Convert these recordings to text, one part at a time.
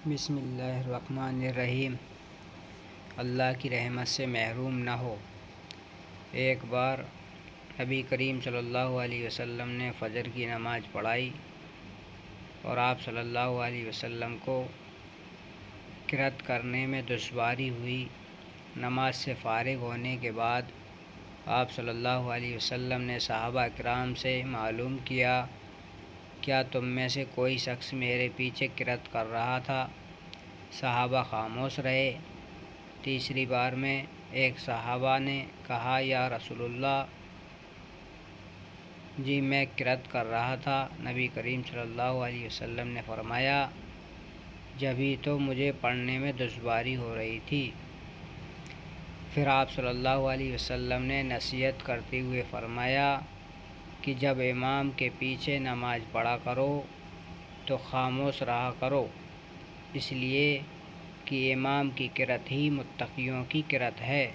بسم اللہ الرحمن الرحیم۔ اللہ کی رحمت سے محروم نہ ہو۔ ایک بار نبی کریم صلی اللہ علیہ وسلم نے فجر کی نماز پڑھائی اور آپ صلی اللہ علیہ وسلم کو قرأت کرنے میں دشواری ہوئی۔ نماز سے فارغ ہونے کے بعد آپ صلی اللہ علیہ وسلم نے صحابہ کرام سے معلوم کیا، کیا تم میں سے کوئی شخص میرے پیچھے قرأت کر رہا تھا؟ صحابہ خاموش رہے۔ تیسری بار میں ایک صحابہ نے کہا، یا رسول اللہ جی میں قرأت کر رہا تھا۔ نبی کریم صلی اللہ علیہ وسلم نے فرمایا، جبھی تو مجھے پڑھنے میں دشواری ہو رہی تھی۔ پھر آپ صلی اللہ علیہ وسلم نے نصیحت کرتے ہوئے فرمایا کہ جب امام کے پیچھے نماز پڑھا کرو تو خاموش رہا کرو، اس لیے کہ امام کی قرأت ہی متقیوں کی قرأت ہے۔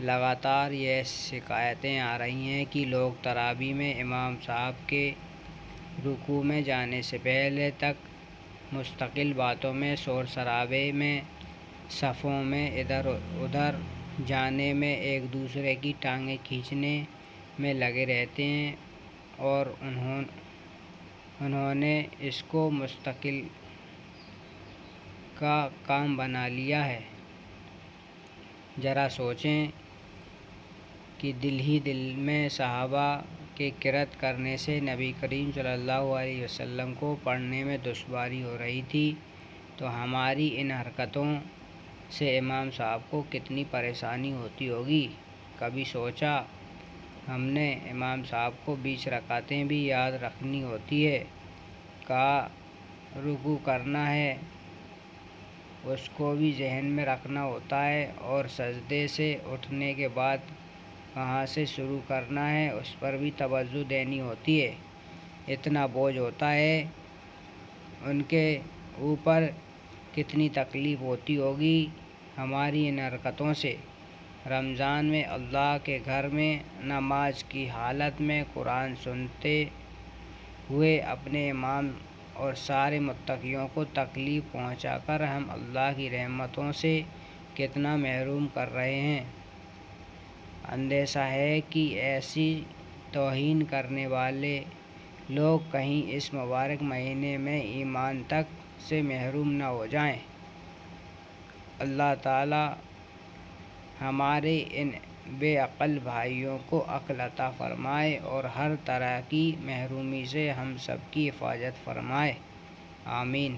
لگاتار یہ شکایتیں آ رہی ہیں کہ لوگ تراویح میں امام صاحب کے رکوع میں جانے سے پہلے تک مستقل باتوں میں، شور شرابے میں، صفوں میں ادھر ادھر جانے میں، ایک دوسرے کی ٹانگیں کھینچنے میں لگے رہتے ہیں اور انہوں نے اس کو مستقل کا کام بنا لیا ہے۔ ذرا سوچیں کہ دل ہی دل میں صحابہ کے قرأت کرنے سے نبی کریم صلی اللہ علیہ وسلم کو پڑھنے میں دشواری ہو رہی تھی، تو ہماری ان حرکتوں سے امام صاحب کو کتنی پریشانی ہوتی ہوگی۔ کبھی سوچا ہم نے امام صاحب کو 20 رکعتیں بھی یاد رکھنی ہوتی ہے، کہاں رکوع کرنا ہے اس کو بھی ذہن میں رکھنا ہوتا ہے، اور سجدے سے اٹھنے کے بعد کہاں سے شروع کرنا ہے اس پر بھی توجہ دینی ہوتی ہے۔ اتنا بوجھ ہوتا ہے، ان کے اوپر کتنی تکلیف ہوتی ہوگی ہماری ان حرکتوں سے۔ رمضان میں اللہ کے گھر میں نماز کی حالت میں قرآن سنتے ہوئے اپنے امام اور سارے متقیوں کو تکلیف پہنچا کر ہم اللہ کی رحمتوں سے کتنا محروم کر رہے ہیں۔ اندیشہ ہے کہ ایسی توہین کرنے والے لوگ کہیں اس مبارک مہینے میں ایمان تک سے محروم نہ ہو جائیں۔ اللہ تعالی ہمارے ان بے عقل بھائیوں کو عقل عطا فرمائے اور ہر طرح کی محرومی سے ہم سب کی حفاظت فرمائے، آمین۔